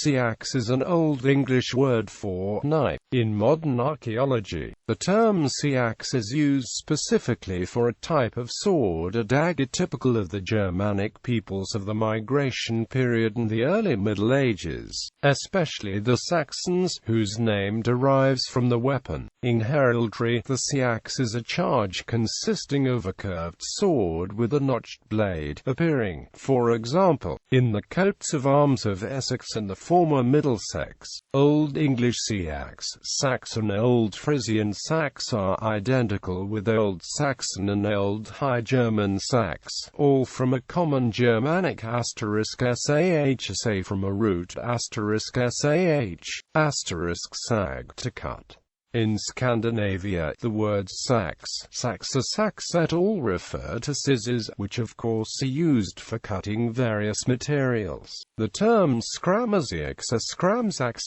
Seax is an Old English word for knife. In modern archaeology, the term seax is used specifically for a type of sword, a dagger typical of the Germanic peoples of the migration period and the early Middle Ages, especially the Saxons, whose name derives from the weapon. In heraldry, the seax is a charge consisting of a curved sword with a notched blade, appearing, for example, in the coats of arms of Essex and the former Middlesex.Old English Seax. Saxon Old Frisian Sax are identical with Old Saxon and Old High German Sax, all from a Common Germanic *sahsă from a root *sah*, to cut. In Scandinavia, the words sax, saxet all refer to scissors, which of course are used for cutting various materials. The term skramsax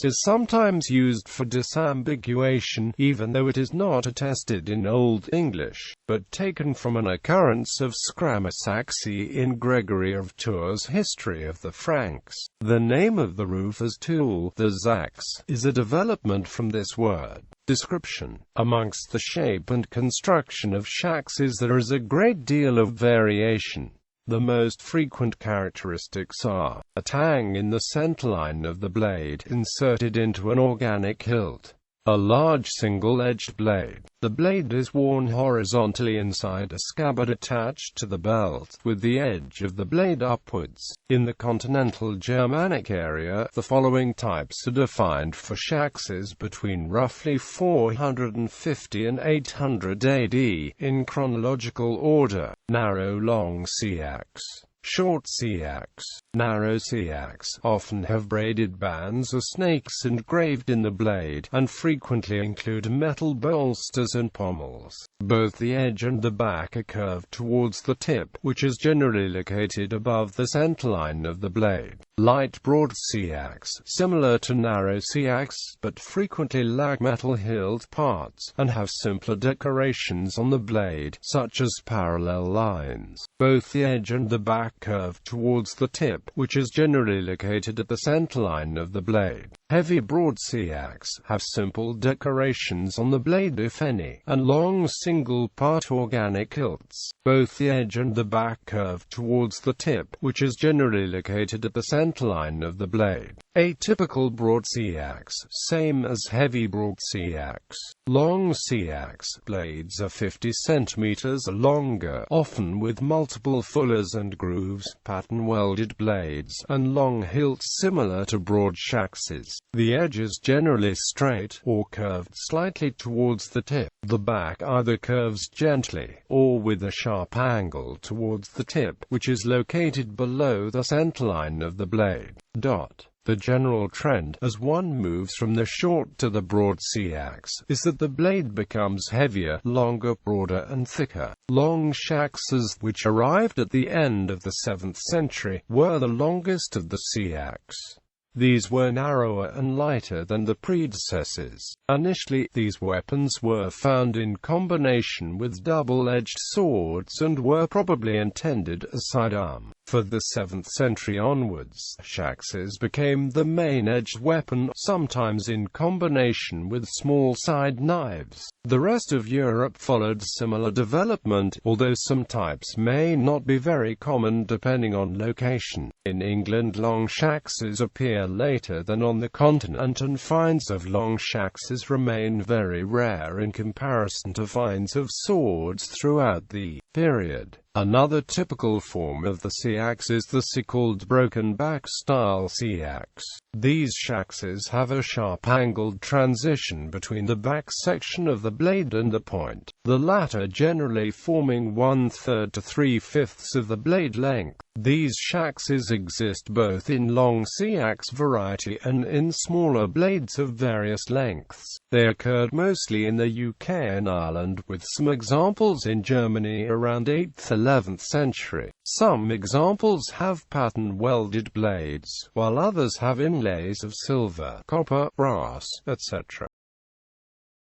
is sometimes used for disambiguation, even though it is not attested in Old English, but taken from an occurrence of scramasaxi in Gregory of Tours' History of the Franks. The name of the roofer's tool, the sax, is a development from this word. Description. Amongst the shape and construction of saxes there is a great deal of variation. The most frequent characteristics are a tang in the centerline of the blade inserted into an organic hilt, a large single-edged blade. The blade is worn horizontally inside a scabbard attached to the belt, with the edge of the blade upwards. In the continental Germanic area, the following types are defined for saxes between roughly 450 and 800 AD, in chronological order: narrow long seax, short seax. Narrow seax often have braided bands or snakes engraved in the blade, and frequently include metal bolsters and pommels. Both the edge and the back are curved towards the tip, which is generally located above the centerline of the blade. Light broad seax, similar to narrow seax, but frequently lack metal hilt parts, and have simpler decorations on the blade, such as parallel lines. Both the edge and the back curve towards the tip, which is generally located at the centerline of the blade. Heavy broad seax have simple decorations on the blade, if any, and long single-part organic hilts. Both the edge and the back curve towards the tip, which is generally located at the centerline of the blade. Atypical broad seax, same as heavy broad seax. Long seax blades are 50 cm longer, often with multiple fullers and grooves, pattern-welded blades, and long hilts similar to broad saxes. The edge is generally straight, or curved slightly towards the tip. The back either curves gently, or with a sharp angle towards the tip, which is located below the centerline of the blade. The general trend, as one moves from the short to the broad seax, is that the blade becomes heavier, longer, broader and thicker. Long saxes, which arrived at the end of the 7th century, were the longest of the seax. These were narrower and lighter than the predecessors. Initially, these weapons were found in combination with double-edged swords and were probably intended as sidearm. For the 7th century onwards, saxes became the main edged weapon, sometimes in combination with small side knives. The rest of Europe followed similar development, although some types may not be very common depending on location. In England, long saxes appear later than on the continent, and finds of long saxes remain very rare in comparison to finds of swords throughout the period. Another typical form of the seax is the so-called broken back style seax. These saxes have a sharp angled transition between the back section of the blade and the point, the latter generally forming 1/3 to 3/5 of the blade length. These saxes exist both in long seax variety and in smaller blades of various lengths. They occurred mostly in the UK and Ireland, with some examples in Germany around 8th–11th century. Some examples have pattern-welded blades, while others have inlays of silver, copper, brass, etc.